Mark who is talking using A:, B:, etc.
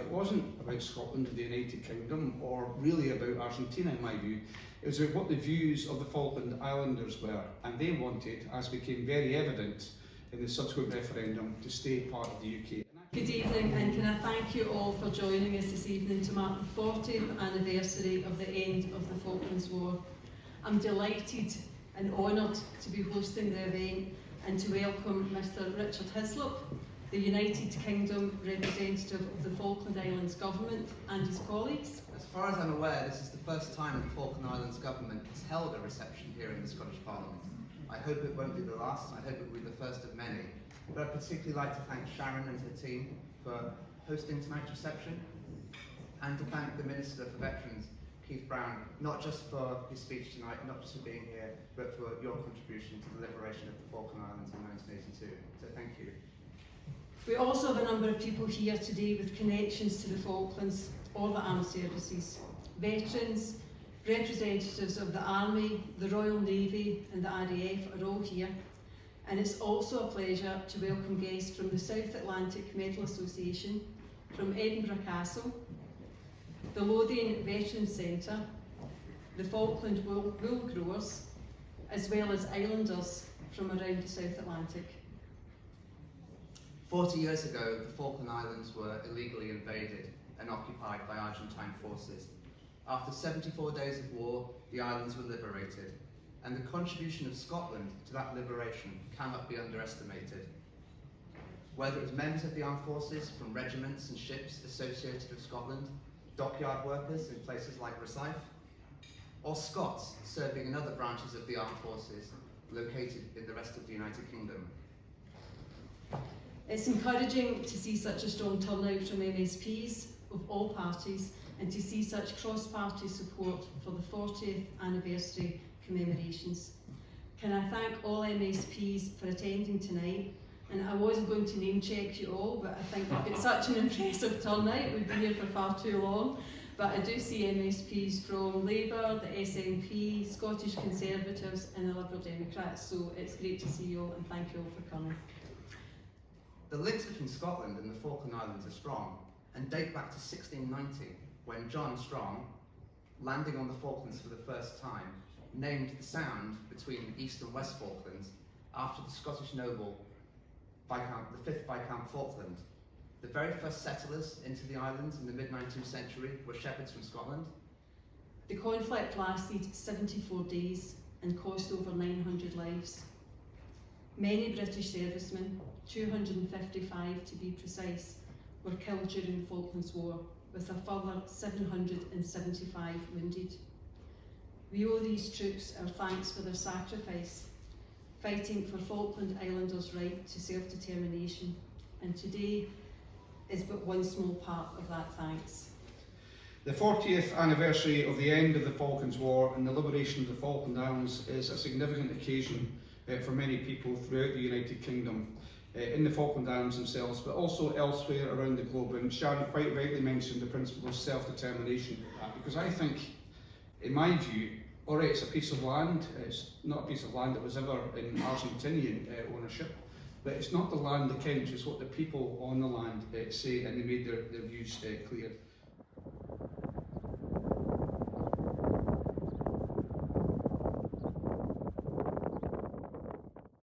A: wasn't about Scotland or the United Kingdom, or really about Argentina in my view. It was about what the views of the Falkland Islanders were, and they wanted, as became very evident in the subsequent referendum, to stay part of the UK.
B: Good evening, and can I thank you all for joining us this evening to mark the 40th anniversary of the end of the Falklands War. I'm delighted and honoured to be hosting the event and to welcome Mr Richard Hyslop, the United Kingdom representative of the Falkland Islands Government, and his colleagues.
C: As far as I'm aware, this is the first time the Falkland Islands Government has held a reception here in the Scottish Parliament. I hope it won't be the last, I hope it will be the first of many. But I'd particularly like to thank Sharon and her team for hosting tonight's reception, and to thank the Minister for Veterans, Keith Brown, not just for his speech tonight, not just for being here, but for your contribution to the liberation of the Falkland Islands in 1982. So thank you.
B: We also have a number of people here today with connections to the Falklands or the armed services. Veterans, representatives of the Army, the Royal Navy and the RAF are all here. And it's also a pleasure to welcome guests from the South Atlantic Medal Association, from Edinburgh Castle, the Lothian Veterans Centre, the Falkland Wool Growers, as well as islanders from around the South Atlantic.
C: 40 years ago, the Falkland Islands were illegally invaded and occupied by Argentine forces. After 74 days of war, the islands were liberated, and the contribution of Scotland to that liberation cannot be underestimated. Whether it was members of the armed forces from regiments and ships associated with Scotland, dockyard workers in places like Rosyth, or Scots serving in other branches of the armed forces located in the rest of the United Kingdom.
B: It's encouraging to see such a strong turnout from MSPs of all parties, and to see such cross-party support for the 40th anniversary commemorations. Can I thank all MSPs for attending tonight? And I wasn't going to name check you all, but I think we've got such an impressive turnout, we'd be here for far too long. But I do see MSPs from Labour, the SNP, Scottish Conservatives and the Liberal Democrats, so it's great to see you all, and thank you all for coming.
C: The links between Scotland and the Falkland Islands are strong and date back to 1690, when John Strong, landing on the Falklands for the first time, named the sound between East and West Falklands after the Scottish noble, the 5th Viscount Falkland. The very first settlers into the islands in the mid-19th century were shepherds from Scotland.
B: The conflict lasted 74 days and cost over 900 lives. Many British servicemen, 255 to be precise, were killed during the Falklands War, with a further 775 wounded. We owe these troops our thanks for their sacrifice, fighting for Falkland Islanders' right to self-determination, and today is but one small part of that thanks.
A: The 40th anniversary of the end of the Falklands War and the liberation of the Falkland Islands is a significant occasion for many people throughout the United Kingdom, in the Falkland Islands themselves, but also elsewhere around the globe. And Sharon quite rightly mentioned the principle of self-determination, because I think, in my view, alright, it's a piece of land. It's not a piece of land that was ever in Argentinian ownership, but it's not the land that counts, it's what the people on the land say, and they made their views clear.